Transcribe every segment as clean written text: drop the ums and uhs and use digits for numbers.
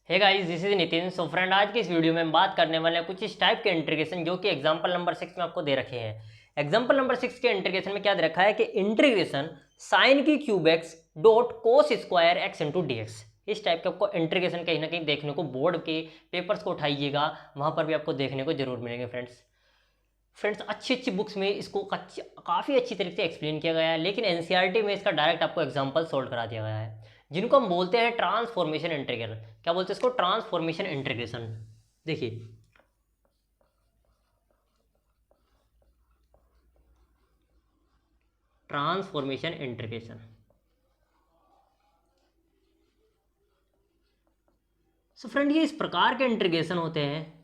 Hey guys, this is Nitin. So friend, आज की इस वीडियो में हम बात करने वाले हैं कुछ इस टाइप के इंटीग्रेशन जो कि एग्जांपल नंबर 6 में आपको दे रखे हैं। एग्जांपल नंबर 6 के इंटीग्रेशन में क्या दे रखा है कि इंटीग्रेशन साइन की cube x dot cos square x into D X. इस टाइप के आपको इंटीग्रेशन कहीं ना कहीं देखने को बोर्ड के पेपर्स को उठाइएगा, वहां पर भी आपको देखने को जरूर मिलेंगे। फ्रेंड्स अच्छी अच्छी बुक्स में इसको काफ़ी अच्छी तरीके से एक्सप्लेन किया गया है, लेकिन एनसीईआरटी में इसका डायरेक्ट आपको एग्जांपल सोल्व करा दिया गया है, जिनको हम बोलते हैं ट्रांसफॉर्मेशन इंटीग्रल। क्या बोलते हैं इसको? Transformation integration. देखिए, ट्रांसफॉर्मेशन इंटीग्रेशन। सो फ्रेंड, ये इस प्रकार के इंटीग्रेशन होते हैं,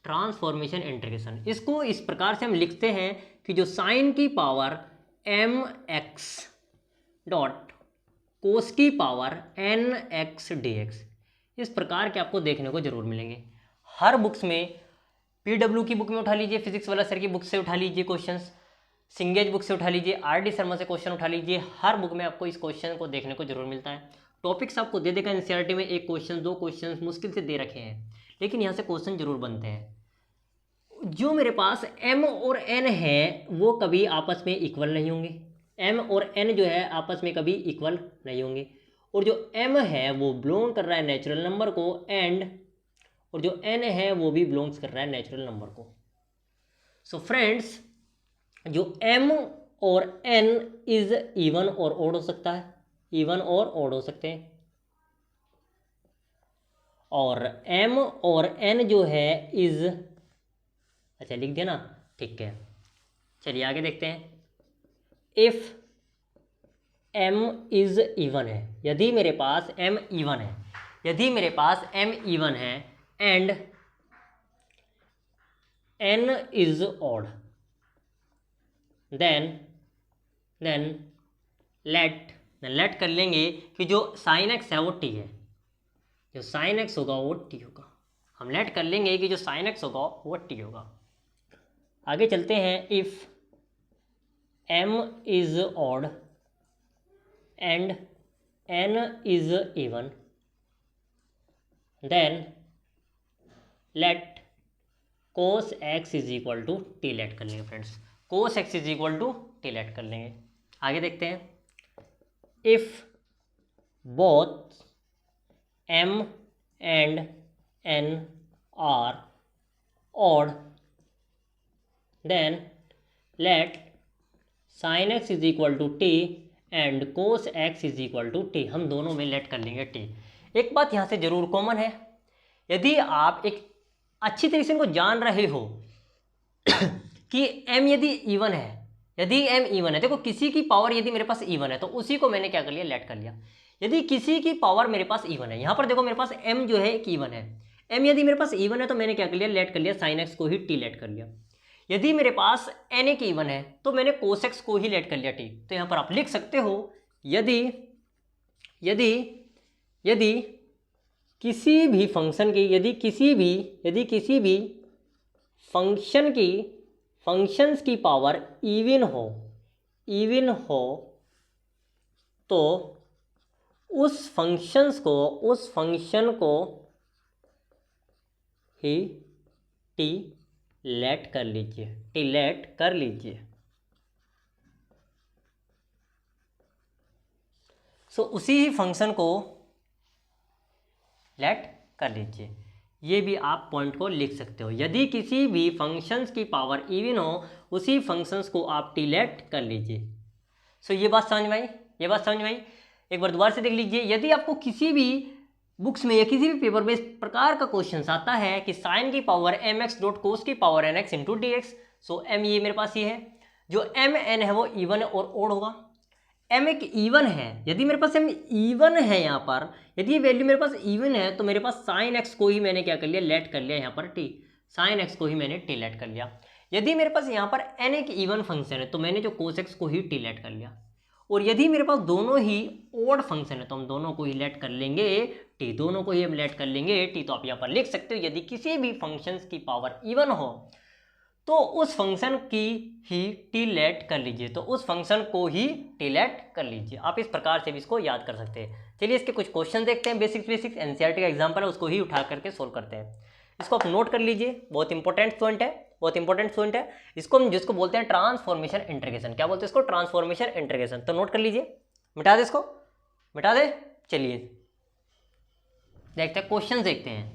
ट्रांसफॉर्मेशन इंटीग्रेशन। इसको इस प्रकार से हम लिखते हैं कि जो साइन की power M x dot cos की power N X D X, इस प्रकार के आपको देखने को जरूर मिलेंगे हर बुक्स में। पीडब्ल्यू की बुक में उठा लीजिए, फिजिक्स वाला सर की बुक से उठा लीजिए क्वेश्चंस, सिंगेज बुक से उठा लीजिए, आरडी शर्मा से क्वेश्चन उठा लीजिए, हर बुक में आपको इस क्वेश्चन को देखने को जरूर मिलता है। टॉपिक्स आपको दे देगा एनसीईआरटी में, एक क्वेश्चन दो क्वेश्चन मुश्किल से दे रखे हैं, लेकिन यहाँ से क्वेश्चन जरूर बनते हैं। जो मेरे पास m और n है वो कभी आपस में इक्वल नहीं होंगे। m और n जो है आपस में कभी इक्वल नहीं होंगे, और जो m है वो बिलोंग कर रहा है नेचुरल नंबर को, एंड और जो n है वो भी बिलोंग्स कर रहा है नेचुरल नंबर को। सो फ्रेंड्स, जो m और n इज इवन और ऑड हो सकता है, इवन और ऑड हो सकते हैं, और m और n जो है इज, अच्छा लिख दिया ना, ठीक है। चलिए आगे देखते हैं। इफ m इज इवन है, यदि मेरे पास m इवन है, यदि मेरे पास m इवन है एंड n is odd, then let कर लेंगे कि जो साइन x है वो t है, जो साइन x होगा वो t होगा। हम लेट कर लेंगे कि जो साइन x होगा वो t होगा। आगे चलते हैं। If m is odd and n is even, then let cos x is equal to T let कर लेंगे। Friends, cos x is equal to T let कर लेंगे। आगे देखते हैं। If both m and n are odd, then let sine x is equal to T and cos x is equal to T. हम दोनों में लेट कर लेंगे टी। एक बात यहाँ से जरूर कॉमन है, यदि आप एक अच्छी तरीके से इनको जान रहे हो कि m यदि इवन है, यदि m इवन है, देखो किसी की पावर यदि मेरे पास इवन है तो उसी को मैंने क्या कर लिया, लेट कर लिया। यदि किसी की पावर मेरे पास इवन है, यहाँ पर देखो मेरे पास m जो है एक इवन है, m यदि मेरे पास इवन है तो मैंने क्या कर लिया, लेट कर लिया, साइन x को ही t लेट कर लिया। यदि मेरे पास n एक इवन है तो मैंने कोस x को ही लेट कर लिया t। तो यहाँ पर आप लिख सकते हो, यदि यदि यदि किसी भी फंक्शन की, यदि किसी भी फंक्शंस की पावर इवन हो तो उस फंक्शन को ही t लेट कर लीजिए, सो उसी ही फंक्शन को लेट कर लीजिए। ये भी आप पॉइंट को लिख सकते हो, यदि किसी भी फंक्शंस की पावर इवन हो उसी फंक्शंस को आप टी लेट कर लीजिए। सो ये बात समझ में आई? एक बार दोबारा से देख लीजिए। यदि आपको किसी भी बुक्स में या किसी भी पेपर में इस प्रकार का क्वेश्चन आता है कि साइन की power M x dot cos की power N x into D x, so m ये मेरे पास ये है, जो एम एन है वो इवन और ओड होगा। एम एक इवन है, यदि मेरे पास एम इवन है, यहाँ पर यदि ये वैल्यू मेरे पास इवन है तो मेरे पास साइन एक्स को ही मैंने क्या कर लिया, लेट कर लिया, यहाँ पर टी, साइन एक्स को ही मैंने टी लेट कर लिया। यदि मेरे पास यहाँ पर एन एक इवन फंक्शन है तो मैंने जो कोस एक्स को ही टी लेट कर लिया, और यदि मेरे पास दोनों ही ओड फंक्शन है तो हम दोनों को ही लेट कर लेंगे टी, दोनों को ही हम लेट कर लेंगे टी। तो आप यहाँ पर लिख सकते हो, यदि किसी भी फंक्शंस की पावर इवन हो तो उस फंक्शन की ही टी लेट कर लीजिए, तो उस फंक्शन को ही टी लेट कर लीजिए। आप इस प्रकार से भी इसको याद कर सकते हैं। चलिए इसके कुछ क्वेश्चन देखते हैं, बेसिक्स एनसीईआरटी का एग्जाम्पल है, उसको ही उठा करके सोल्व करते हैं। इसको आप नोट कर लीजिए, बहुत इंपॉर्टेंट पॉइंट है, बहुत इंपॉर्टेंट पॉइंट है। इसको हम जिसको बोलते हैं ट्रांसफॉर्मेशन इंटीग्रेशन, क्या बोलते हैं इसको? Transformation integration. तो नोट कर लीजिए, मिटा दे इसको, मिटा दे। चलिए देखते हैं, क्वेश्चन देखते हैं।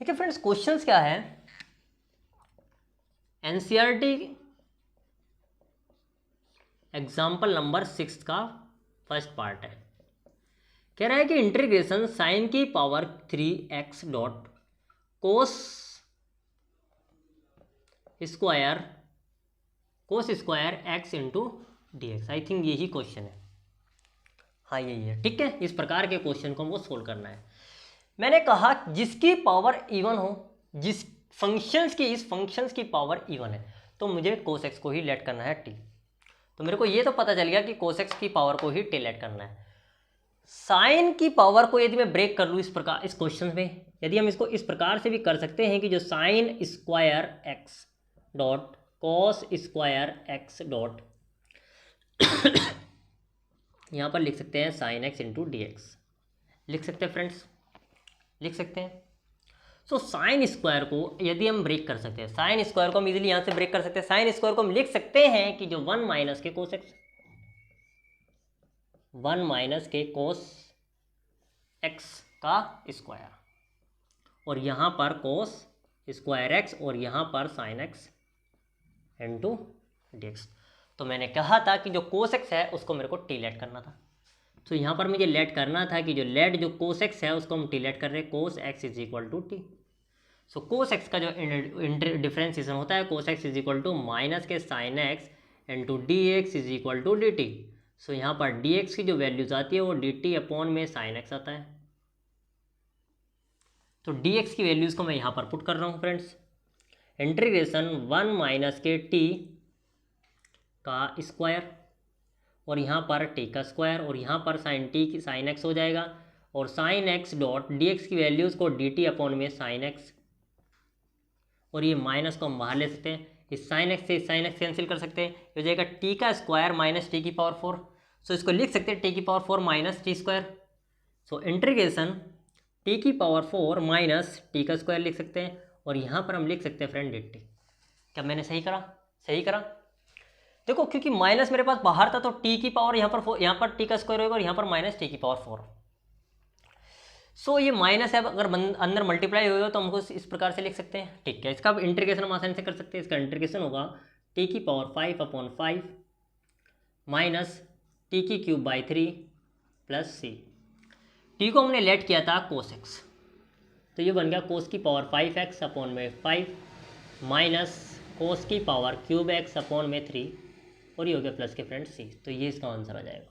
देखिए फ्रेंड्स, क्वेश्चंस क्या है, एनसीईआरटी एग्जाम्पल नंबर 6 का फर्स्ट पार्ट है। कह रहा है कि इंटीग्रेशन साइन की power 3x dot cos square x into D x. I think यही क्वेश्चन है, हाँ यही है, ठीक है। इस प्रकार के क्वेश्चन को हमको सोल्व करना है। मैंने कहा जिसकी पावर इवन हो, जिस फंक्शंस की, इस फंक्शंस की पावर इवन है, तो मुझे कोस एक्स को ही लेट करना है टी। तो मेरे को ये तो पता चल गया कि कोस एक्स की पावर को ही टी लेट करना है। साइन की पावर को यदि मैं ब्रेक कर लूँ इस प्रकार, इस क्वेश्चन में यदि हम इसको इस प्रकार से भी कर सकते हैं कि जो sign square x dot cos square x dot यहाँ पर लिख सकते हैं sign x into D x, लिख सकते हैं फ्रेंड्स, लिख सकते हैं। सो साइन स्क्वायर को यदि हम ब्रेक कर सकते हैं, साइन स्क्वायर को हम इजीली यहाँ से ब्रेक कर सकते हैं। साइन स्क्वायर को हम लिख सकते हैं कि जो 1 माइनस के कोस एक्स, 1 माइनस के कोस एक्स का स्क्वायर, और यहाँ पर कोस स्क्वायर एक्स और यहाँ पर sign x into D x. तो मैंने कहा था कि जो कोस एक्स है उसको मेरे को टी लेट करना था। तो यहाँ पर मुझे लेट करना था कि जो लेट जो कोस एक्स है उसको हम टी लेट कर रहे हैं, cos x is equal to t. So cos x का जो डिफरेंशिएशन होता है, cos x is equal to minus के sine x into D x is equal to D T. So यहाँ पर डी एक्स की जो वैल्यूज आती है वो डी टी अपॉन में साइन एक्स आता है। तो डी एक्स की वैल्यूज़ को मैं यहाँ पर पुट कर रहा हूँ फ्रेंड्स। इंटीग्रेशन 1 माइनस के टी का स्क्वायर और यहाँ पर टी का स्क्वायर और यहाँ पर साइन टी की साइन एक्स हो जाएगा, और sign x dot D x की वैल्यूज़ को डी टी अपॉन में साइन एक्स, और ये माइनस को हम बाहर ले सकते हैं, इस साइन एक्स से साइन एक्स कैंसिल कर सकते हैं, ये हो जाएगा टी का स्क्वायर माइनस टी की पावर 4। सो इसको लिख सकते हैं टी की power 4 minus T square. So integration T की पावर 4 माइनस टी का स्क्वायर लिख सकते हैं, और यहाँ पर हम लिख सकते हैं फ्रेंड डी टी। क्या मैंने सही करा? सही करा। देखो क्योंकि माइनस मेरे पास बाहर था तो टी की पावर यहाँ पर टी का स्क्वायर होगा और यहाँ पर माइनस टी की पावर 4। सो ये माइनस है, अगर अंदर मल्टीप्लाई होगा तो हमको इस प्रकार से लिख सकते हैं, ठीक है। इसका अब इंटीग्रेशन हम आसानी से कर सकते हैं। इसका इंटीग्रेशन होगा टी की पावर 5 अपॉन 5 माइनस टी की cube by 3 plus C. T को हमने लेट किया था कोस एक्स, तो ये बन गया कोस की पावर 5x अपॉन में 5 माइनस कोस की पावर क्यूब एक्स अपॉन में 3, और ये हो गया प्लस के फ्रेंड सी। तो ये इसका आंसर आ जाएगा।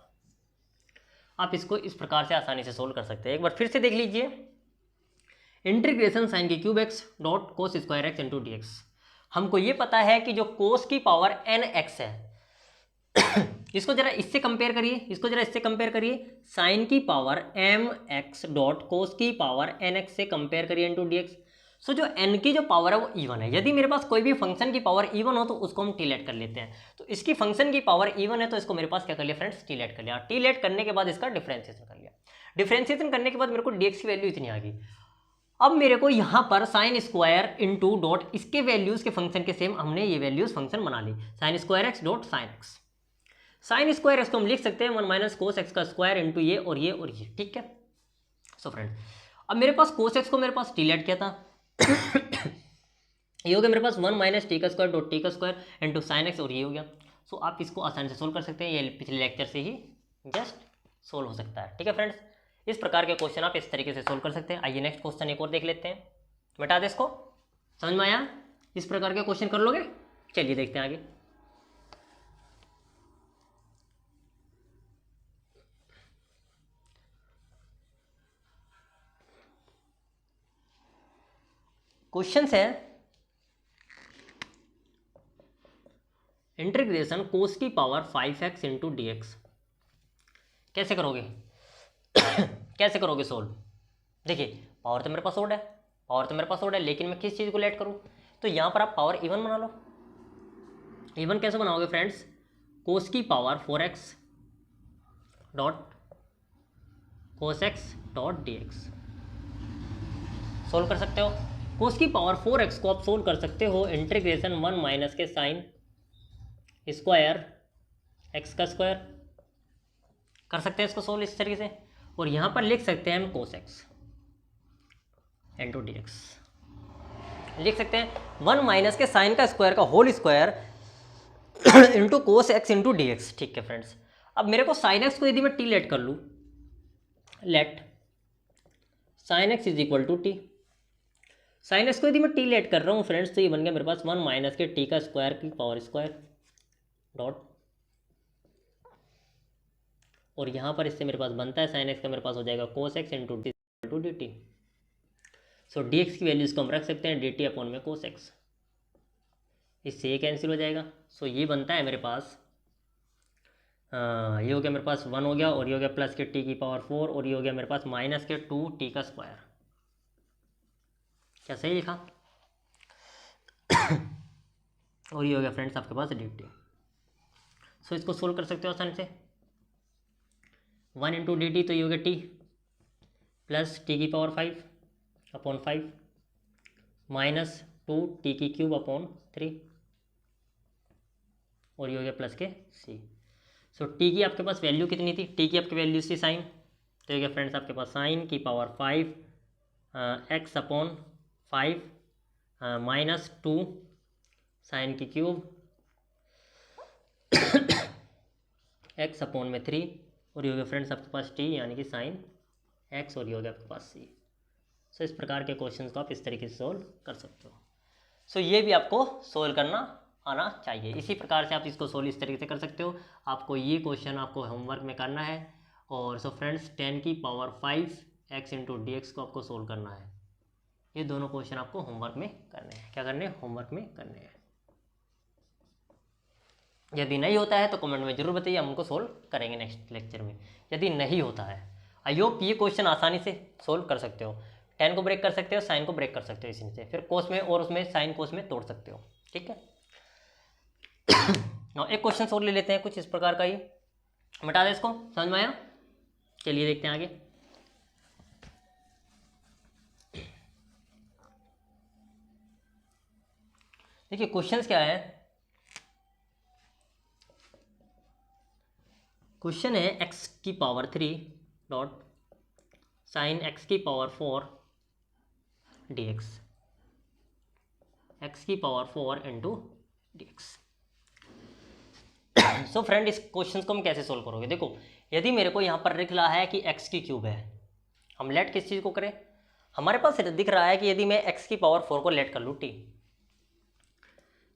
आप इसको इस प्रकार से आसानी से सोल्व कर सकते हैं। एक बार फिर से देख लीजिए, इंटीग्रेशन साइन की cube x dot cos square x into D x. हमको ये पता है कि जो कोस की पावर एन एक्स है इसको जरा इससे कंपेयर करिए, इसको जरा इससे कंपेयर करिए, साइन की power M x dot cos की पावर एन एक्स से कंपेयर करिए इंटू डी एक्स। सो जो n की जो पावर है वो इवन है। यदि मेरे पास कोई भी फंक्शन की पावर इवन हो तो उसको हम टी लेट कर लेते हैं। तो इसकी फंक्शन की पावर इवन है तो इसको मेरे पास क्या कर लिया फ्रेंड्स, टी लेट कर लिया। टी लेट करने के बाद इसका डिफरेंशिएशन कर लिया। डिफरेंशिएशन करने के बाद मेरे को dx की वैल्यू इतनी आ गई। अब मेरे को यहाँ पर साइन स्क्वायर इंटू डॉट इसके वैल्यूज़ के फंक्शन के सेम हमने ये वैल्यूज़ फंक्शन बना ली, sine square x dot sine x. Sine square x को हम लिख सकते हैं 1 माइनस कोस एक्स का स्क्वायर इंटू ये और ये और ये, ठीक है। सो फ्रेंड अब मेरे पास कोस एक्स को मेरे पास टी लेट किया था ये हो गया मेरे पास 1 माइनस टी का स्क्वायर डॉट टी का स्क्वायर इंटू साइन एक्स, और ये हो गया। सो आप इसको आसानी से सोल्व कर सकते हैं, ये पिछले लेक्चर से ही जस्ट सोल्व हो सकता है, ठीक है फ्रेंड्स। इस प्रकार के क्वेश्चन आप इस तरीके से सोल्व कर सकते हैं। आइए नेक्स्ट क्वेश्चन एक और देख लेते हैं। बता दे इसको, समझ में आया? इस प्रकार के क्वेश्चन कर लोगे? चलिए देखते हैं आगे। क्वेश्चन है इंटीग्रेशन कोस की power 5x into D x. कैसे करोगे कैसे करोगे सोल्व? देखिए पावर तो मेरे पास ओड है, पावर तो मेरे पास ओड है, लेकिन मैं किस चीज़ को लेट करूँ? तो यहाँ पर आप पावर इवन बना लो। इवन कैसे बनाओगे फ्रेंड्स? कोस की power 4x dot cos x dot D x solve कर सकते हो। कोस की पावर 4x को आप सोल्व कर सकते हो इंटीग्रेशन 1 माइनस के साइन स्क्वायर एक्स का स्क्वायर कर सकते हैं इसको सोल्व इस तरीके से। और यहाँ पर लिख सकते हैं हम cos x into D x लिख सकते हैं 1 माइनस के साइन का स्क्वायर का whole square into cos x into D X. ठीक है फ्रेंड्स, अब मेरे को साइन एक्स को यदि मैं टी लेट कर लूँ, let sine X is equal to T, sine X को यदि मैं टी लेट कर रहा हूँ फ्रेंड्स, तो ये बन गया मेरे पास 1 माइनस के टी का स्क्वायर की पावर स्क्वायर डॉट, और यहाँ पर इससे मेरे पास बनता है साइन एक्स का मेरे पास हो जाएगा cos x into D T. So D x की वैल्यूज़ को हम रख सकते हैं डी टी अपॉन में कोस एक्स, इससे ये कैंसिल हो जाएगा। सो ये बनता है मेरे पास ये हो गया मेरे पास 1 हो गया, और ये हो गया प्लस के टी की पावर 4, और ये हो गया मेरे पास माइनस के 2 टी का स्क्वायर। क्या सही लिखा? और ये हो गया फ्रेंड्स आपके पास डी टी। सो इसको सोल्व कर सकते हो आसानी से, 1 इंटू डी टी, तो ये हो गया टी प्लस टी की पावर 5 अपॉन 5 माइनस 2 टी की क्यूब अपॉन 3, और ये हो गया प्लस के सी। सो टी की आपके पास वैल्यू कितनी थी? टी की आपकी वैल्यू थी साइन, तो ये गया फ्रेंड्स आपके पास साइन की power 5 X upon 5 minus 2 sine की क्यूब एक्स अपॉन में 3, और ये हो गया फ्रेंड्स आपके पास टी यानी कि साइन एक्स, और ये हो गया आपके पास सी। सो इस प्रकार के क्वेश्चंस को आप इस तरीके से सोल्व कर सकते हो। सो ये भी आपको सोल्व करना आना चाहिए। इसी प्रकार से आप इसको सोल्व इस तरीके से कर सकते हो। आपको ये क्वेश्चन आपको होमवर्क में करना है। और सो फ्रेंड्स 10 की power 5 x into D x को आपको सोल्व करना है। ये दोनों क्वेश्चन आपको होमवर्क में करने हैं। क्या करने हैं? होमवर्क में करने हैं। यदि नहीं होता है तो कमेंट में जरूर बताइए, हम उनको सोल्व करेंगे नेक्स्ट लेक्चर में। यदि नहीं होता है, आई होप ये क्वेश्चन आसानी से सोल्व कर सकते हो। 10 को ब्रेक कर सकते हो, साइन को ब्रेक कर सकते हो इसी से, फिर कोस में और उसमें साइन कोस में तोड़ सकते हो। ठीक है। एक क्वेश्चन और ले लेते हैं कुछ इस प्रकार का ही, मिटा दे इसको। समझ में आया? चलिए देखते हैं आगे। देखिए क्वेश्चंस क्या है। क्वेश्चन है x की पावर 3 डॉट साइन x की पावर 4 dx, x की power 4 into dx। So friend इस क्वेश्चन को हम कैसे सोल्व करोगे? देखो यदि मेरे को यहाँ पर लिख रहा है कि x की क्यूब है, हम लेट किस चीज़ को करें? हमारे पास दिख रहा है कि यदि मैं x की पावर 4 को लेट कर लूँ t,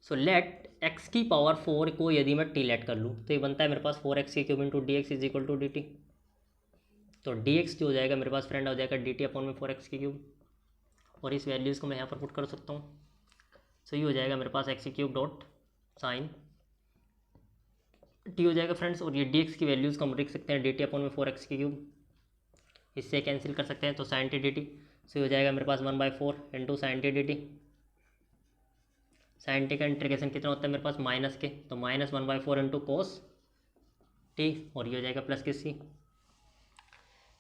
सो लेट x की पावर 4 को यदि मैं t लेट कर लूँ तो ये बनता है मेरे पास 4x की cube into D x is equal to D T. तो dx जो हो जाएगा मेरे पास फ्रेंड हो जाएगा dt अपॉन में 4x की क्यूब, और इस वैल्यूज़ को मैं यहाँ पर पुट कर सकता हूँ। सो ये हो जाएगा मेरे पास x की क्यूब डॉट साइन t हो जाएगा फ्रेंड्स, और ये dx की वैल्यूज़ को हम लिख सकते हैं dt अपॉन में 4x की क्यूब, इससे कैंसिल कर सकते हैं तो sine T D T. So हो जाएगा मेरे पास 1/4 into sine T D T. Sine T का इंटीग्रेशन कितना होता है मेरे पास माइनस के, तो माइनस 1/4 इंटू कोस टी, और ये हो जाएगा प्लस के सी,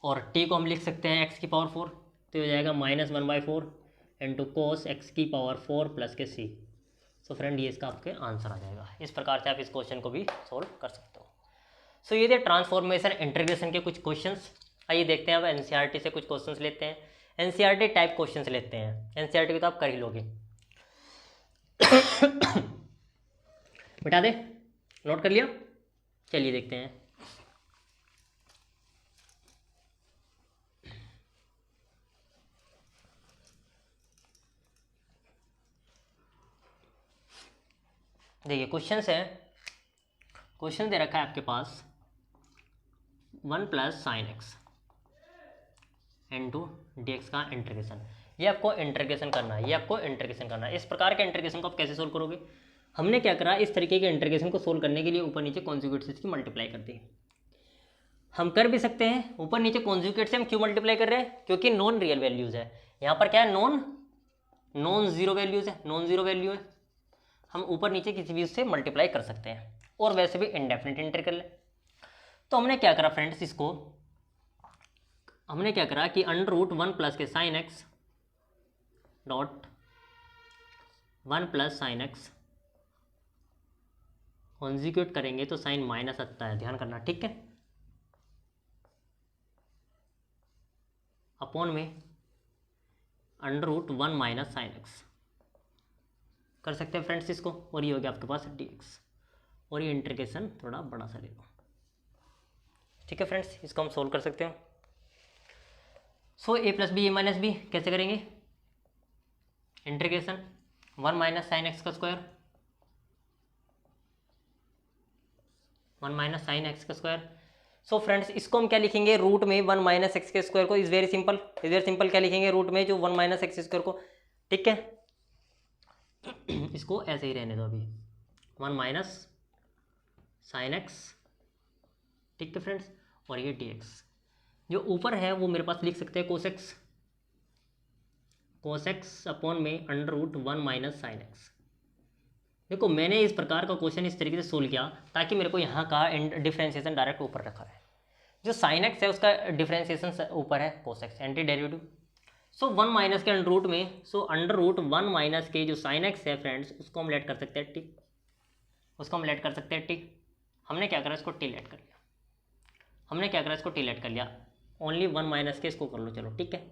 और टी को हम लिख सकते हैं x की पावर 4, तो हो जाएगा माइनस 1/4 इंटू कोस एक्स की पावर 4 प्लस के सी। सो फ्रेंड ये इसका आपके आंसर आ जाएगा। इस प्रकार से आप इस क्वेश्चन को भी सोल्व कर सकते हो। सो ये थे ट्रांसफॉर्मेशन इंटीग्रेशन के कुछ क्वेश्चंस। आइए देखते हैं अब एनसीईआरटी से कुछ क्वेश्चंस लेते हैं। एनसीईआरटी टाइप क्वेश्चंस लेते हैं। एनसीईआरटी को तो आप कर ही लोगे। मिटा दे, नोट कर लिया? चलिए देखते हैं। देखिए क्वेश्चंस है, क्वेश्चन दे रखा है आपके पास 1 plus sine x into D x का इंटीग्रेशन। ये आपको इंटीग्रेशन करना है, ये आपको इंटीग्रेशन करना है। इस प्रकार के इंटीग्रेशन को आप कैसे सोल्व करोगे? हमने क्या करा, इस तरीके के इंटीग्रेशन को सोल्व करने के लिए ऊपर नीचे कॉन्जुगेट्स की मल्टीप्लाई कर दी। हम कर भी सकते हैं, ऊपर नीचे कॉन्जुगेट से हम क्यों मल्टीप्लाई कर रहे हैं? क्योंकि नॉन रियल वैल्यूज है यहाँ पर। क्या है? नॉन जीरो वैल्यूज है, नॉन जीरो वैल्यू है। हम ऊपर नीचे किसी भी उससे मल्टीप्लाई कर सकते हैं। और वैसे भी इंडेफिनिट इंटीग्रल है। तो हमने क्या करा फ्रेंड्स, इसको हमने क्या करा कि अंडर रूट 1 प्लस के sine x dot 1 plus sine x conjugate करेंगे तो साइन माइनस आता है, ध्यान करना, ठीक है, अपॉन में under root 1 minus sine X कर सकते हैं फ्रेंड्स इसको, और ये हो गया आपके पास dx, और ये इंटीग्रेशन थोड़ा बड़ा सा ले लो, ठीक है फ्रेंड्स, इसको हम सोल्व कर सकते हैं। So a plus B A minus B कैसे करेंगे, इंटीग्रेशन 1 माइनस साइन एक्स का स्क्वायर, 1 माइनस साइन एक्स का स्क्वायर। सो फ्रेंड्स इसको हम क्या लिखेंगे, रूट में 1 माइनस एक्स के स्क्वायर को, इज वेरी सिंपल, क्या लिखेंगे रूट में जो 1 माइनस एक्स स्क्वायर को, ठीक है, इसको ऐसे ही रहने दो अभी, 1 माइनस साइन एक्स, ठीक है फ्रेंड्स, और ये dx, जो ऊपर है वो मेरे पास लिख सकते हैं कोस एक्स अपॉन में under root 1 minus sine X. देखो मैंने इस प्रकार का क्वेश्चन इस तरीके से सोल्व किया ताकि मेरे को यहाँ का डिफरेंशिएशन डायरेक्ट ऊपर रखा है, जो साइन एक्स है उसका डिफरेंशिएशन ऊपर है कोस एक्स, एंटी डेरिवेटिव। सो 1 माइनस के अंडर रूट में, सो अंडर रूट 1 माइनस के जो साइन एक्स है फ्रेंड्स उसको हम लेट कर सकते हैं टी, उसको हम लेट कर सकते हैं टी। हमने क्या करा, इसको टी लेट कर लिया, हमने क्या करा, इसको टी लेट कर लिया, ओनली 1 माइनस के इसको कर लो, चलो ठीक है।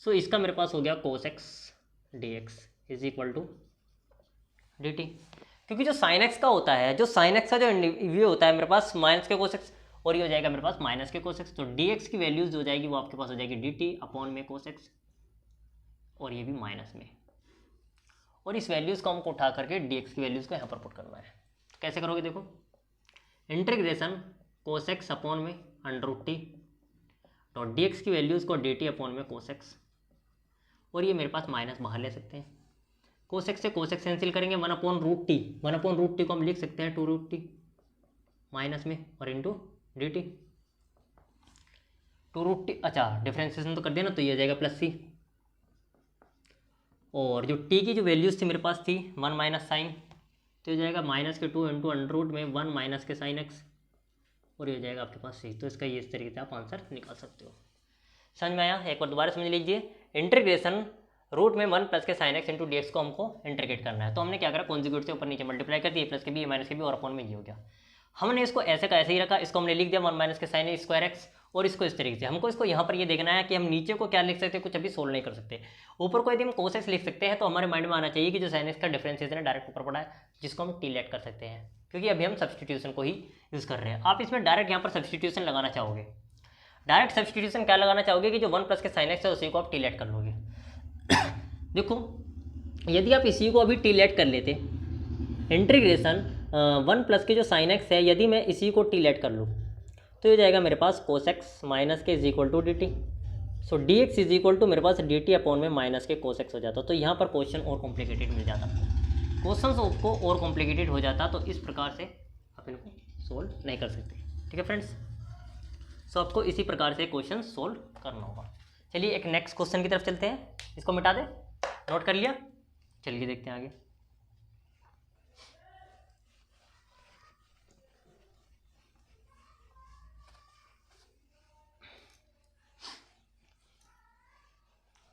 सो इसका मेरे पास हो गया cos X D x is equal to D T, क्योंकि जो साइन एक्स का होता है, जो साइन एक्स का जो ये होता है मेरे पास माइनस के कोस एक्स, और ये हो जाएगा मेरे पास माइनस के कोस एक्स, तो डी एक्स की वैल्यूज जो जाएगी वो आपके पास हो जाएगी डी टी अपॉन में कोस एक्स, और ये भी माइनस में, और इस वैल्यूज़ को हमको उठा करके डी एक्स की वैल्यूज़ को यहाँ पर पुट करना है। तो कैसे करोगे, देखो इंटीग्रेशन कोस एक्स अपॉन में under root T dot D x की वैल्यूज़ को डी टी अपॉन में कोस एक्स, और ये मेरे पास माइनस बाहर ले सकते हैं, कोस एक्स से कोस एक्स कैंसिल करेंगे, 1 upon root T, 1 upon root T को हम लिख सकते हैं 2 रूट टी माइनस में और into D T, 2 root T, अच्छा डिफरेंशिएशन तो कर दिया ना, तो ये हो जाएगा प्लस सी, और जो टी की जो वैल्यूज़ थी मेरे पास थी 1 माइनस साइन, तो हो जाएगा माइनस के 2 इंटू अंडर रूट में 1 माइनस के साइन एक्स, और ये हो जाएगा आपके पास सी। तो इसका ये इस तरीके से आप आंसर निकाल सकते हो। समझ में आया, एक बार दोबारा समझ लीजिए, इंटीग्रेशन रूट में 1 प्लस के sine x into D x को हमको इंटीग्रेट करना है, तो हमने क्या करा, कॉन्जुगेट से ऊपर नीचे मल्टीप्लाई कर दिया, प्लस के बी माइनस के बी और अपॉन में ये हो गया। हमने इसको ऐसे का ऐसे ही रखा, इसको हमने लिख दिया 1 माइनस के साइन स्क्वायर एक्स, और इसको इस तरीके से हमको इसको यहाँ पर ये देखना है कि हम नीचे को क्या लिख सकते हैं, कुछ अभी सोल्व नहीं कर सकते। ऊपर को यदि हम कोस एक्स लिख सकते हैं तो हमारे माइंड में आना चाहिए कि जो साइन एक्स का डिफरेंशिएशन है डायरेक्ट ऊपर पड़ा है, जिसको हम टी लेट कर सकते हैं, क्योंकि अभी हम सब्सटीट्यूशन को ही यूज़ कर रहे हैं। आप इसमें डायरेक्ट यहाँ पर सब्सटीट्यूशन लगाना चाहोगे, डायरेक्ट सब्सटीट्यूशन क्या लगाना चाहोगे कि जो 1 प्लस के साइन एक्स है उसी को आप टी लेट कर लोगे। देखो यदि आप इसी को अभी टी लेट कर लेते, इंटीग्रेशन 1 प्लस के जो साइन एक्स है यदि मैं इसी को टी लेट कर लूँ तो ये जाएगा मेरे पास कोस एक्स माइनस के is equal to D T, so D x is equal to मेरे पास डी टी अपॉन में माइनस के कोस एक्स हो जाता। तो यहाँ पर क्वेश्चन और कॉम्प्लिकेटेड मिल जाता, क्वेश्चन को और कॉम्प्लिकेटेड हो जाता, तो इस प्रकार से आप इनको सोल्व नहीं कर सकते, ठीक है फ्रेंड्स। सो आपको इसी प्रकार से क्वेश्चन सोल्व करना होगा। चलिए एक नेक्स्ट क्वेश्चन की तरफ चलते हैं, इसको मिटा दें, नोट कर लिया, चलिए देखते हैं आगे।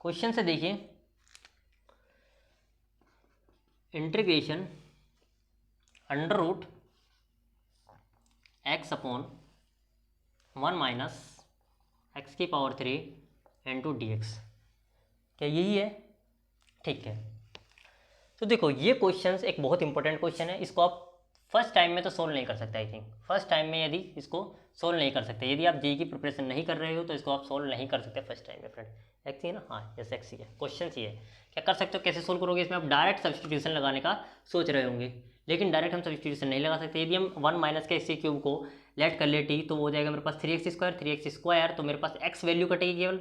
क्वेश्चन से देखिए, integration under root X upon 1 minus X की पावर 3 इंटू डी एक्स, क्या यही है? ठीक है, तो देखो ये क्वेश्चन एक बहुत इंपॉर्टेंट क्वेश्चन है, इसको आप फर्स्ट टाइम में तो सोल्व नहीं कर सकते। आई थिंक फर्स्ट टाइम में यदि इसको सोल्व नहीं कर सकते, यदि आप जेईई की प्रिपरेशन नहीं कर रहे हो तो इसको आप सोल्व नहीं कर सकते फर्स्ट टाइम में। फ्रेंड एक्स ही है ना, हाँ यस एक्स ही है, क्वेश्चन ही है। क्या कर सकते हो, कैसे सोल्व करोगे, इसमें आप डायरेक्ट सब्सटीट्यूशन लगाने का सोच रहे होंगे, लेकिन डायरेक्ट हम सब्सटीट्यूशन नहीं लगा सकते। यदि हम 1 माइनस के एक्स क्यूब को लेट कर ले टी, तो वो हो जाएगा मेरे पास 3x स्क्वायर, तो मेरे पास x वैल्यू कटेगी केवल,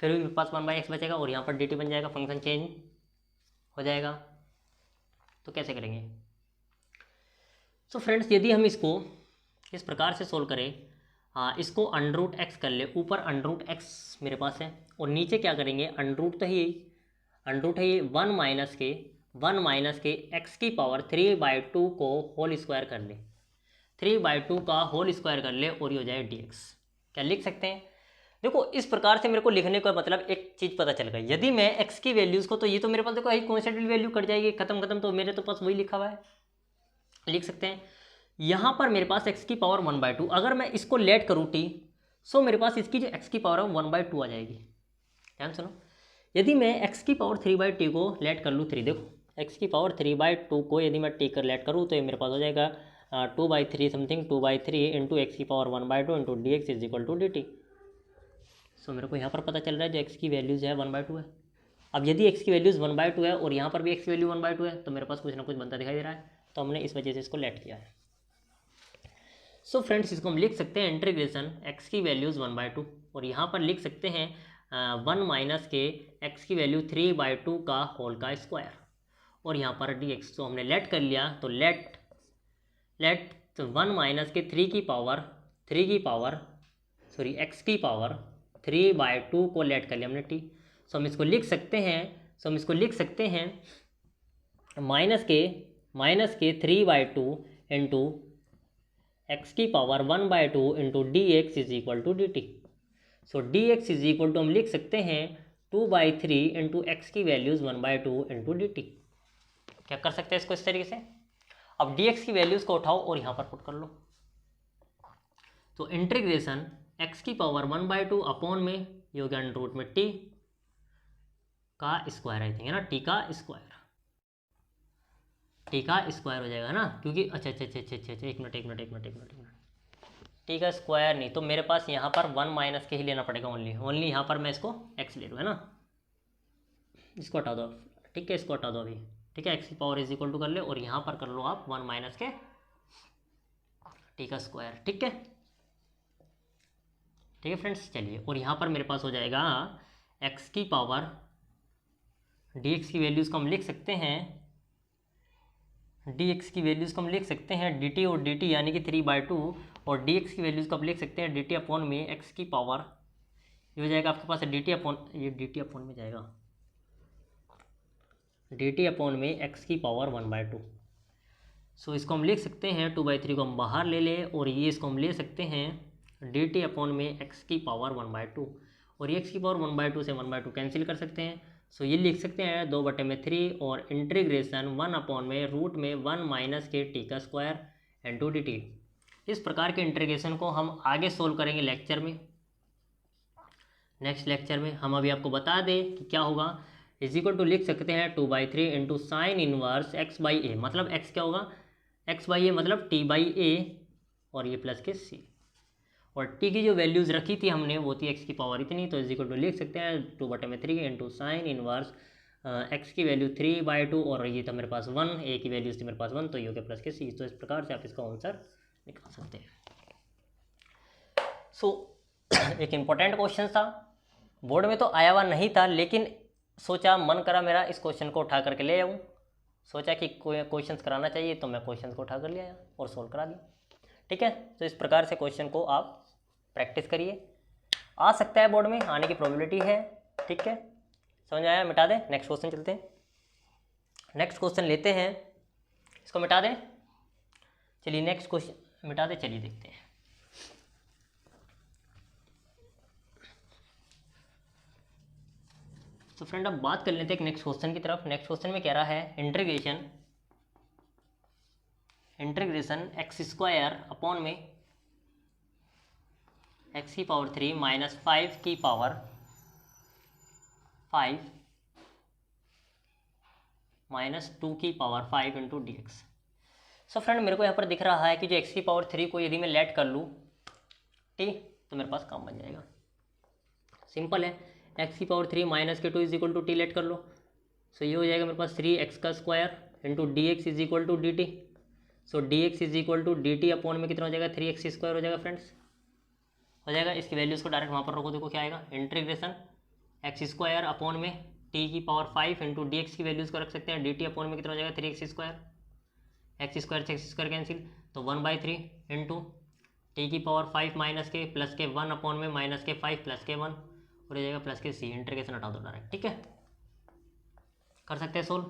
फिर मेरे पास 1/x बचेगा और यहाँ पर dt बन जाएगा, फंक्शन चेंज हो जाएगा। तो कैसे करेंगे? सो फ्रेंड्स यदि हम इसको इस प्रकार से सोल्व करें, हाँ इसको अंडर रूट एक्स कर ले, ऊपर अंडर रूट एक्स मेरे पास है और नीचे क्या करेंगे, अंडर रूट तो ही अंडर रूट है ये 1 माइनस के 1 माइनस के एक्स की पावर 3/2 को होल स्क्वायर कर ले, 3/2 का होल स्क्वायर कर ले और ये हो जाए dx। क्या लिख सकते हैं? देखो इस प्रकार से मेरे को लिखने का मतलब एक चीज़ पता चल गई, यदि मैं x की वैल्यूज़ को, तो ये तो मेरे पास देखो कॉन्स्टेंट वैल्यू कट जाएगी, खत्म, तो मेरे तो पास वही लिखा हुआ है, लिख सकते हैं। यहाँ पर मेरे पास x की पावर 1/2, अगर मैं इसको लेट करूँ t, सो मेरे पास इसकी जो x की पावर है 1/2 आ जाएगी। ध्यान सुनो, यदि मैं x की पावर 3/t को लेट कर लूँ 3, देखो x की पावर 3/2 को यदि मैं t कर लेट करूँ तो ये मेरे पास हो जाएगा 2/3 समथिंग, 2/3 इंटू एक्स की power 1/2 into D x is equal to D T. So मेरे को यहाँ पर पता चल रहा है जो x की वैल्यूज़ है 1/2 है। अब यदि x की वैल्यूज़ 1/2 है और यहाँ पर भी x की वैल्यू 1/2 है, तो मेरे पास कुछ ना कुछ बनता दिखाई दे रहा है, तो हमने इस वजह से इसको लेट किया है। सो फ्रेंड्स, इसको हम लिख सकते हैं इंटीग्रेशन x की वैल्यूज़ 1/2, और यहाँ पर लिख सकते हैं 1 माइनस के x की वैल्यू 3/2 का होल का स्क्वायर, और यहाँ पर dx। तो हमने लेट कर लिया, तो लेट 1 माइनस के 3 की पावर x की पावर 3/2 को लेट कर लिया हमने t। सो हम इसको लिख सकते हैं माइनस के 3/2 इंटू एक्स की power 1/2 into D x is equal to D T. So D x is equal to हम लिख सकते हैं 2/3 इंटू एक्स की वैल्यूज़ 1/2 इंटू डी टी। क्या कर सकते हैं इसको इस तरीके से? अब डी एक्स की वैल्यूज़ को उठाओ और यहाँ पर पुट कर लो, तो इंटीग्रेशन एक्स की पावर 1/2 अपॉन में ये हो गया अंडर रूट में टी का स्क्वायर, आई थिंक है ना, टी का स्क्वायर हो जाएगा ना, क्योंकि अच्छा, एक मिनट, टी का स्क्वायर नहीं, तो मेरे पास यहाँ पर 1 माइनस के ही लेना पड़ेगा ओनली यहाँ पर मैं इसको x ले लूँ, है ना। इसको हटा दो, ठीक है, इसको हटा दो अभी, ठीक है, x की पावर इज इक्वल टू कर ले, और यहाँ पर कर लो आप 1 माइनस के टी का स्क्वायर, ठीक है फ्रेंड्स। चलिए, और यहाँ पर मेरे पास हो जाएगा x की पावर dx की वैल्यूज़ को हम लिख सकते हैं, dt और dt यानी कि 3/2, और dx की वैल्यूज़ को आप लिख सकते हैं dt अपॉन में x की पावर, ये हो जाएगा आपके पास dt अपॉन में जाएगा dt अपॉन में x की पावर 1/2। सो इसको हम लिख सकते हैं 2/3 को हम बाहर ले लें, और ये इसको हम ले सकते हैं dt अपॉन में x की पावर 1/2, और ये x की पावर 1/2 से 1/2 कैंसिल कर सकते हैं। सो ये लिख सकते हैं 2/3 और इंटीग्रेशन 1 अपॉन में रूट में 1 माइनस के टी का स्क्वायर इंटू डी टी। इस प्रकार के इंटीग्रेशन को हम आगे सोल्व करेंगे नेक्स्ट लेक्चर में। हम अभी आपको बता दें कि क्या होगा, इज इक्वल टू लिख सकते हैं 2/3 इंटू साइन इनवर्स x/a, मतलब x क्या होगा, x/a मतलब t/a, और ये प्लस के c, और t की जो वैल्यूज़ रखी थी हमने वो थी x की पावर इतनी, तो इज इक्वल टू लिख सकते हैं 2/3 इंटू साइन इनवर्स x की वैल्यू 3/2, और ये था मेरे पास 1, a की वैल्यूज थी मेरे पास 1, तो ये हो गया प्लस के c। तो इस प्रकार से आप इसका आंसर निकाल सकते हैं। सो एक इम्पोर्टेंट क्वेश्चन था, बोर्ड में तो आया हुआ नहीं था, लेकिन सोचा, मन करा मेरा इस क्वेश्चन को उठा करके ले आऊँ, सोचा कि कोई क्वेश्चन कराना चाहिए, तो मैं क्वेश्चन को उठा कर ले आया और सोल्व करा दिया, ठीक है। तो इस प्रकार से क्वेश्चन को आप प्रैक्टिस करिए, आ सकता है बोर्ड में, आने की प्रोबेबिलिटी है, ठीक है। समझ आया? मिटा दें, नेक्स्ट क्वेश्चन चलते हैं, नेक्स्ट क्वेश्चन लेते हैं, इसको मिटा दें, चलिए नेक्स्ट क्वेश्चन मिटा दें, चलिए देखते हैं। तो फ्रेंड अब बात कर लेते हैं नेक्स्ट क्वेश्चन की तरफ। नेक्स्ट क्वेश्चन में कह रहा है इंटीग्रेशन एक्स स्क्वायर अपॉन में एक्स की पावर 3 माइनस 5 की पावर 5 माइनस 2 की power 5 into D x. So friend मेरे को यहाँ पर दिख रहा है कि जो एक्स की पावर 3 को यदि मैं लेट कर लूँ ठीक, तो मेरे पास काम बन जाएगा, सिंपल है। एक्स की पावर 3 माइनस के 2 is equal to T let कर लो, सो ये हो जाएगा मेरे पास 3x का square into D x is equal to D T. So D x is equal to D T upon में कितना हो जाएगा, 3x स्क्वायर हो जाएगा फ्रेंड्स, हो जाएगा। इसकी वैल्यूज़ को डायरेक्ट वहाँ पर रखो, देखो क्या आएगा, इंटीग्रेशन एक्स स्क्वायर अपॉन में टी की पावर 5 इंटू डी एक्स की वैल्यूज़ को रख सकते हैं, डी टी अपॉन में कितना हो जाएगा 3x स्क्वायर, एक्स स्क्वायर से एक्स स्क्वायर कैंसिल, तो 1/3 इंटू टी की पावर 5 माइनस के प्लस के 1 अपॉन में माइनस के 5 प्लस के 1 हो जाएगा प्लस के c। इंटीग्रेशन हटा दो डायरेक्ट, ठीक है, कर सकते हैं सोल्व।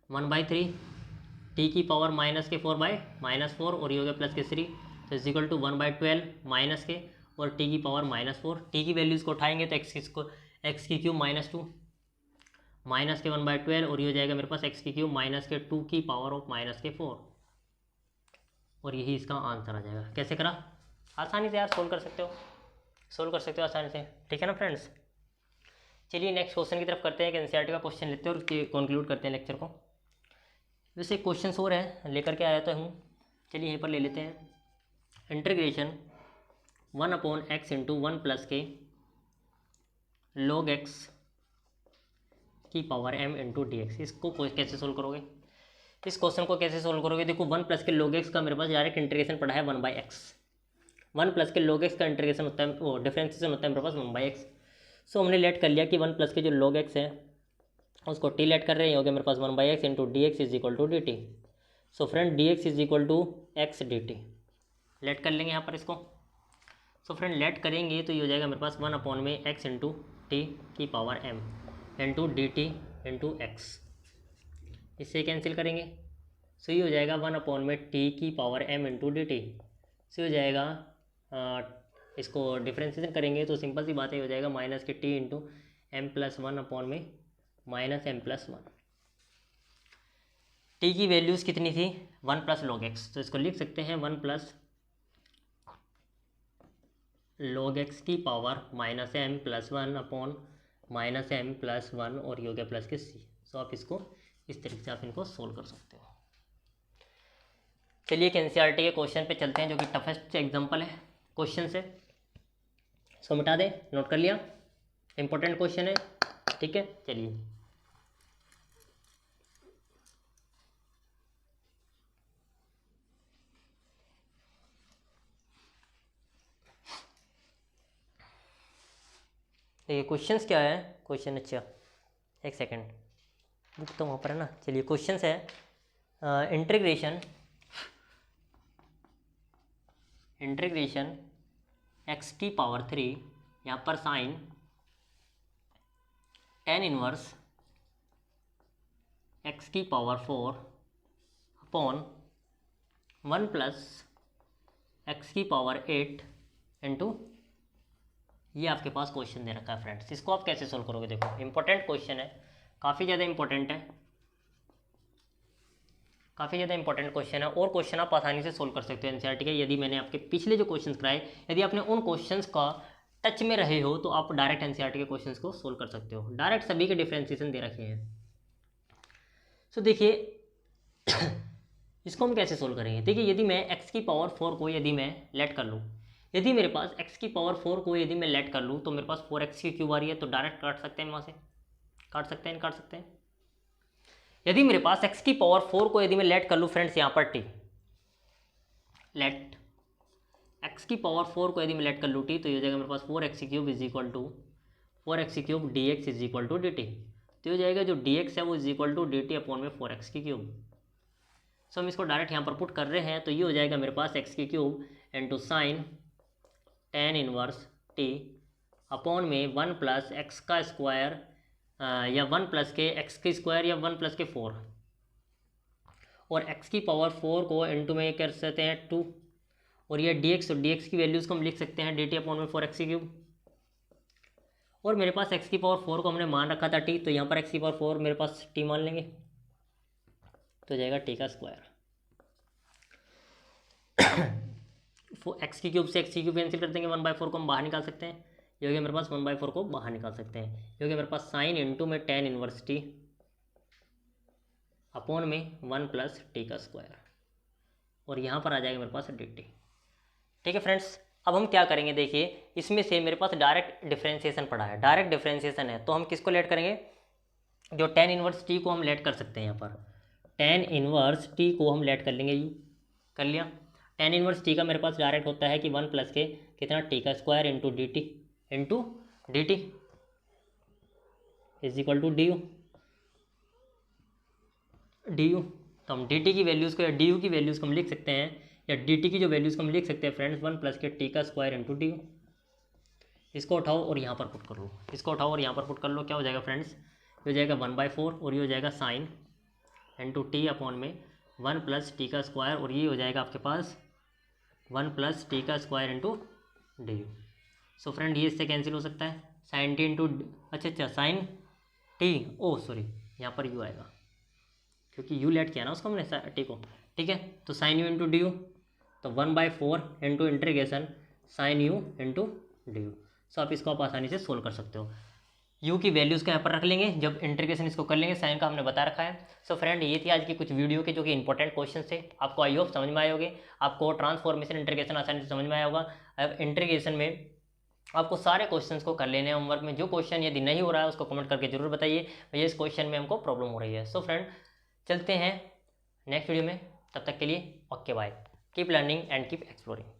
1/3 टी की पावर माइनस के 4/-4 और ये हो गया प्लस के 3, तो इज इक्वल टू 1/12 माइनस के और टी की पावर -4। टी की वैल्यूज़ को उठाएंगे तो एक्स की क्यूब -2 माइनस के 1/12 और ये हो जाएगा मेरे पास एक्स की क्यूब माइनस के 2 की पावर ऑफ -4 और यही इसका आंसर आ जाएगा। कैसे करा? आसानी से यार सोल्व कर सकते हो आसानी से, ठीक है ना फ्रेंड्स। चलिए नेक्स्ट क्वेश्चन की तरफ करते हैं। एक एनसीईआरटी का क्वेश्चन लेते हैं और कंक्लूड करते हैं लेक्चर को। वैसे क्वेश्चन और है लेकर के आया तो हूँ, चलिए यहीं पर ले लेते हैं। इंटीग्रेशन 1/x इंटू 1 प्लस के log x की power m into D x. इसको कैसे सोल्व करोगे? इस क्वेश्चन को कैसे सोल्व करोगे? देखो 1 प्लस के log x का मेरे पास डायरेक्ट इंटीग्रेशन पड़ा है 1/x। 1 प्लस के log x का इंटीग्रेशन होता है, वो डिफरेंशिएशन होता है मेरे पास 1/x। सो हमने लेट कर लिया कि 1 प्लस के जो log x है उसको t लेट कर रहे हैं, हो गया मेरे पास 1/x into D x is equal to D T. So friend D x is equal to X D T let कर लेंगे यहाँ पर इसको। सो फ्रेंड लेट करेंगे तो ये हो जाएगा मेरे पास 1/x इंटू टी की power m into D t into x, इससे कैंसिल करेंगे। सो ये हो जाएगा 1/t की power m into D T. So हो जाएगा इसको डिफ्रेंशिएशन करेंगे तो सिंपल सी बात है, हो जाएगा माइनस के t इंटू m+1/में माइनस m+1। t की वैल्यूज़ कितनी थी? 1 प्लस log x, तो इसको लिख सकते हैं 1 प्लस log x की पावर -m+1/- m+1 और ये हो गया प्लस के c। सो आप इसको इस तरीके से आप इनको सोल्व कर सकते हो। चलिए एक एनसीईआरटी के क्वेश्चन पे चलते हैं जो कि टफेस्ट एग्जांपल है क्वेश्चन से। सो मिटा दें, नोट कर लिया, इंपॉर्टेंट क्वेश्चन है, ठीक है। चलिए देखिए क्वेश्चंस क्या है। क्वेश्चन अच्छा एक सेकंड, बुक तो वहाँ पर है ना। चलिए क्वेश्चंस है इंटीग्रेशन x की पावर 3, यहाँ पर साइन tan इनवर्स x की पावर 4 अपॉन 1 प्लस x की पावर 8 इंटू, ये आपके पास क्वेश्चन दे रखा है फ्रेंड्स। इसको आप कैसे सोल्व करोगे? देखो इंपॉर्टेंट क्वेश्चन है, काफ़ी ज़्यादा इंपॉर्टेंट है, काफ़ी ज़्यादा इंपॉर्टेंट क्वेश्चन है और क्वेश्चन आप आसानी से सोल्व कर सकते हो एनसीईआरटी के। यदि मैंने आपके पिछले जो क्वेश्चन कराए, यदि आपने उन क्वेश्चंस का टच में रहे हो तो आप डायरेक्ट एनसीईआरटी के क्वेश्चंस को सोल्व कर सकते हो। डायरेक्ट सभी के डिफ्रेंशिएशन दे रखे हैं। सो देखिए इसको हम कैसे सोल्व करेंगे? देखिए यदि मैं x की पावर 4 को यदि मैं लेट कर लूँ, यदि मेरे पास x की पावर 4 को यदि मैं लेट कर लूँ तो मेरे पास 4x की क्यूब आ रही है, तो डायरेक्ट काट सकते हैं, वहाँ से काट सकते हैं। यदि मेरे पास x की पावर 4 को यदि मैं लेट कर लूँ फ्रेंड्स, यहाँ पर t लेट x की पावर 4 को यदि मैं लेट कर लूँ t, तो ये हो जाएगा मेरे पास 4x की cube is equal to 4x की cube dx is equal to dt। तो हो जाएगा जो dx है वो is equal to dt upon में 4x की क्यूब। सो हम इसको डायरेक्ट यहाँ पर पुट कर रहे हैं, तो ये हो जाएगा मेरे पास x की cube into sine tan inverse t upon में 1 प्लस एक्स का स्क्वायर या 1 प्लस के x की स्क्वायर या 1 प्लस के 4 और x की पावर 4 को इंटू में कर सकते हैं 2 और ये dx, तो dx की वैल्यूज़ को हम लिख सकते हैं dt अपॉन में 4x की क्यूब। और मेरे पास x की पावर 4 को हमने मान रखा था t, तो यहाँ पर x की पावर 4 मेरे पास t मान लेंगे, तो हो जाएगा t का स्क्वायर। x की क्यूब से x की क्यूब कैंसिल कर देंगे, 1/4 को हम बाहर निकाल सकते हैं, ये हो गया मेरे पास 1/4 को बाहर निकाल सकते हैं। ये हो गया मेरे पास साइन इंटू में tan इनवर्स t अपॉन में 1 प्लस t का स्क्वायर और यहाँ पर आ जाएगा मेरे पास dt। ठीक है फ्रेंड्स, अब हम क्या करेंगे? देखिए इसमें से मेरे पास डायरेक्ट डिफरेंशिएशन पड़ा है, डायरेक्ट डिफरेंशिएशन है, तो हम किसको लेट करेंगे? जो tan इनवर्स t को हम लेट कर सकते हैं, यहाँ पर tan इनवर्स t को हम लेट कर लेंगे, यू कर लिया। tan इनवर्स t का मेरे पास डायरेक्ट होता है कि 1 प्लस के कितना t का square into dt is equal to D you. तो हम dt की वैल्यूज़ को या du की वैल्यूज़ को हम लिख सकते हैं, या dt की जो वैल्यूज़ को हम लिख सकते हैं फ्रेंड्स 1 प्लस के t का स्क्वायर इंटू डी। इसको उठाओ और यहाँ पर पुट कर लो, इसको उठाओ और यहाँ पर पुट कर लो, क्या हो जाएगा फ्रेंड्स? ये हो जाएगा 1/4 और ये हो जाएगा साइन इंटू टी अपॉन में 1 प्लस टी का स्क्वायर, और ये हो जाएगा आपके पास 1 प्लस टी का square into d u. So friend ये इससे कैंसिल हो सकता है, साइन टी इंटू, अच्छा साइन टी, ओ सॉरी यहाँ पर यू आएगा क्योंकि यू लेट किया ना उसको हमने टी को, ठीक है। तो sine u into d you, तो 1/4 into integration sine u into d u. So आप इसको आप आसानी से सोल्व कर सकते हो। यू की वैल्यूज़ को यहाँ पर रख लेंगे, जब इंटीग्रेशन इसको कर लेंगे, साइन का हमने बता रखा है। सो फ्रेंड ये थी आज की कुछ वीडियो के जो कि इंपॉर्टेंट क्वेश्चन थे, आपको आई होप समझ में आए होंगे, आपको ट्रांसफॉर्मेशन इंटीग्रेशन आसानी से समझ में आया होगा। अब इंटीग्रेशन में आपको सारे क्वेश्चंस को कर लेने हैं होमवर्क में। जो क्वेश्चन यदि नहीं हो रहा है उसको कमेंट करके जरूर बताइए भैया इस क्वेश्चन में हमको प्रॉब्लम हो रही है। सो फ्रेंड चलते हैं नेक्स्ट वीडियो में, तब तक के लिए okay bye, keep learning and keep exploring.